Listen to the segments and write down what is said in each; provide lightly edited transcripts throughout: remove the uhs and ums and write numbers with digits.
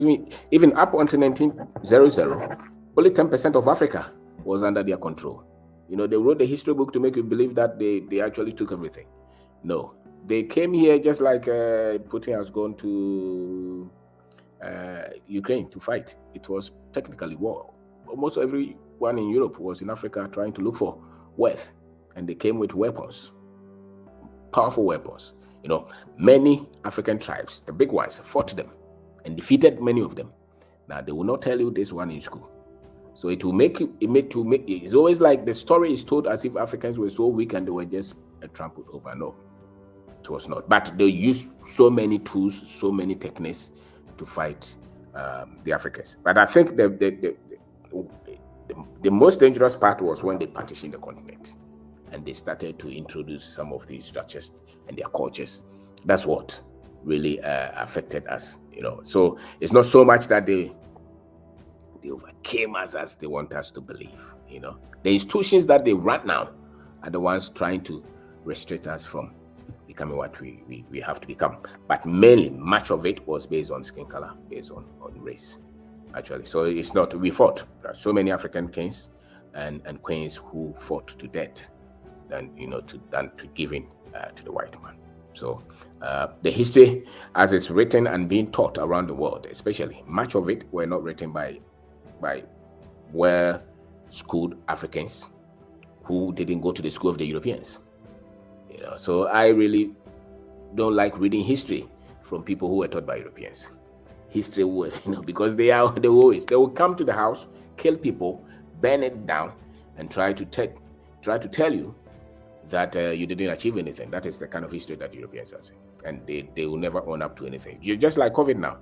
Even up until 1900, only 10% of Africa was under their control. They wrote the history book to make you believe that they actually took everything. No, they came here just like Putin has gone to Ukraine to fight. It was technically war. Almost everyone in Europe was in Africa trying to look for wealth, and they came with weapons, powerful weapons. Many African tribes, the big ones, fought them and defeated many of them. Now, they will not tell you this one in school. So it will make it's always like the story is told as if Africans were so weak and they were just trampled over. No, it was not. But they used so many tools, so many techniques to fight the Africans. But I think the most dangerous part was when they partitioned the continent and they started to introduce some of these structures and their cultures. That's what really affected us. So it's not so much that they overcame us as they want us to believe. The institutions that they run now are the ones trying to restrict us from becoming what we have to become. But mainly, much of it was based on skin color, based on race, actually. So it's not, we fought. There are so many African kings and queens who fought to death than to give in to the white man. So the history as it's written and being taught around the world, especially, much of it were not written by well-schooled Africans who didn't go to the school of the Europeans. So I really don't like reading history from people who were taught by Europeans. History will, because they will come to the house, kill people, burn it down, and try to tell you that you didn't achieve anything. That is the kind of history that Europeans are saying, and they will never own up to anything. Just like COVID now.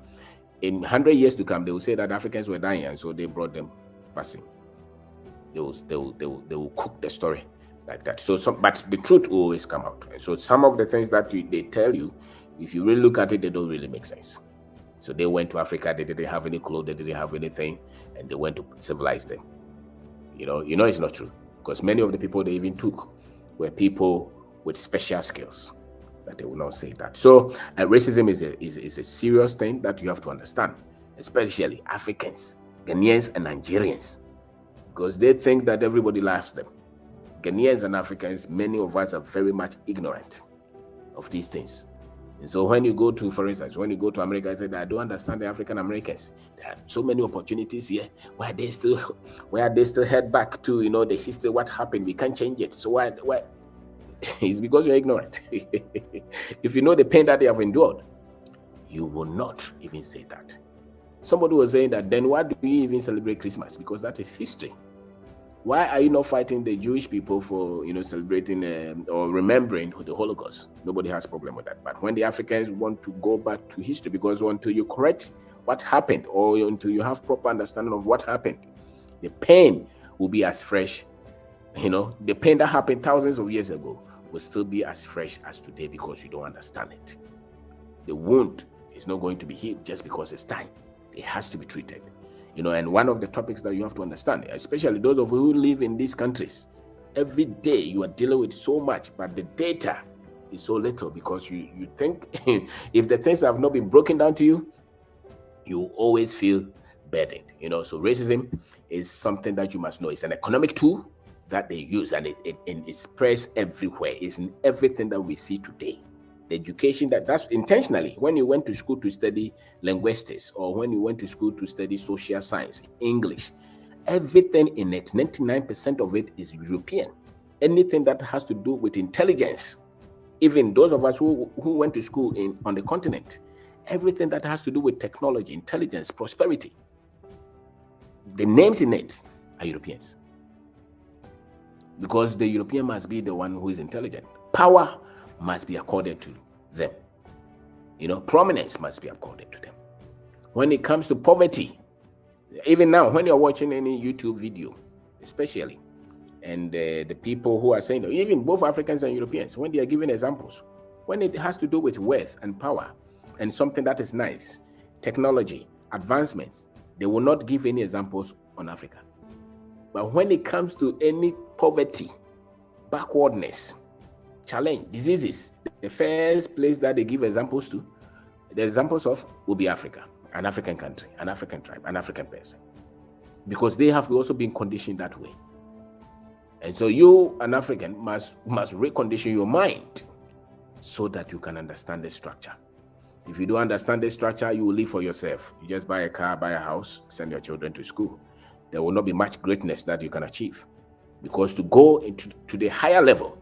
In 100 years to come, they will say that Africans were dying, and so they brought them vaccine. They will cook the story like that. But the truth will always come out. And so some of the things that they tell you, if you really look at it, they don't really make sense. So they went to Africa, they didn't have any clothes, they didn't have anything, and they went to civilize them. It's not true, because many of the people they even took were people with special skills. But they will not say that. So racism is a serious thing that you have to understand, especially Africans, Ghanaians, and Nigerians, because they think that everybody loves them. Ghanaians and Africans, many of us are very much ignorant of these things. And so when you go to, for instance, when you go to America, I said, I don't understand the African Americans. There are so many opportunities here. Why they still head back to, the history, what happened? We can't change it. So why? It's because you're ignorant. If you know the pain that they have endured, you will not even say that. Somebody was saying that, then why do we even celebrate Christmas? Because that is history. Why are you not fighting the Jewish people for, celebrating or remembering the Holocaust? Nobody has a problem with that. But when the Africans want to go back to history, because until you correct what happened, or until you have proper understanding of what happened, the pain will be as fresh. The pain that happened thousands of years ago will still be as fresh as today, because you don't understand it. The wound is not going to be healed just because it's time. It has to be treated. And one of the topics that you have to understand, especially those of you who live in these countries, every day you are dealing with so much, but the data is so little, because you think if the things have not been broken down to you, you always feel burdened. So racism is something that you must know. It's an economic tool that they use, and it spreads everywhere. It's in everything that we see today. The education that's intentionally, when you went to school to study linguistics, or when you went to school to study social science, English, everything in it, 99% of it is European. Anything that has to do with intelligence, even those of us who went to school on the continent, everything that has to do with technology, intelligence, prosperity, the names in it are Europeans. Because the European must be the one who is intelligent. Power must be accorded to them. Prominence must be accorded to them. When it comes to poverty, even now, when you're watching any YouTube video, especially, and the people who are saying, even both Africans and Europeans, when they are giving examples, when it has to do with wealth and power and something that is nice, technology, advancements, they will not give any examples on Africa. But when it comes to any poverty, backwardness, challenge, diseases, the first place that they give examples of will be Africa. an African country, an African tribe, an African person, because they have also been conditioned that way. And so you, an African, must recondition your mind so that you can understand the structure. If you don't understand the structure, you will live for yourself. You just buy a car, buy a house, send your children to school. There will not be much greatness that you can achieve, because to go into the higher level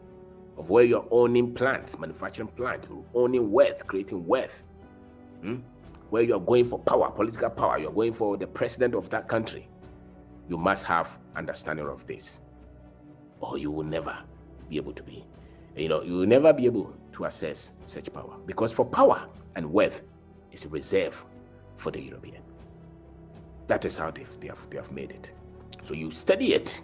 of where you're owning plants, manufacturing plants, owning wealth, creating wealth, where you're going for power, political power, you're going for the president of that country, you must have understanding of this, or you will never be able to be. You will never be able to access such power, because for power and wealth is reserved for the European. That is how they have made it. So you study it,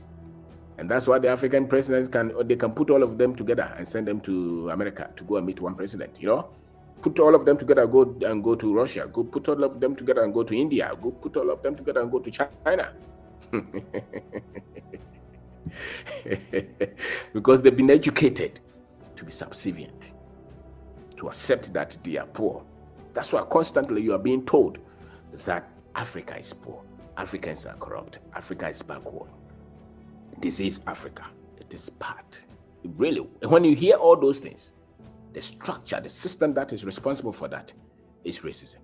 and that's why the African presidents can put all of them together and send them to America to go and meet one president. Put all of them together, go to Russia, go put all of them together and go to India, go put all of them together and go to China. Because they've been educated to be subservient, to accept that they are poor. That's why constantly you are being told that Africa is poor, Africans are corrupt, Africa is backward. This is Africa. It is part. Really, when you hear all those things, the structure, the system that is responsible for that is racism.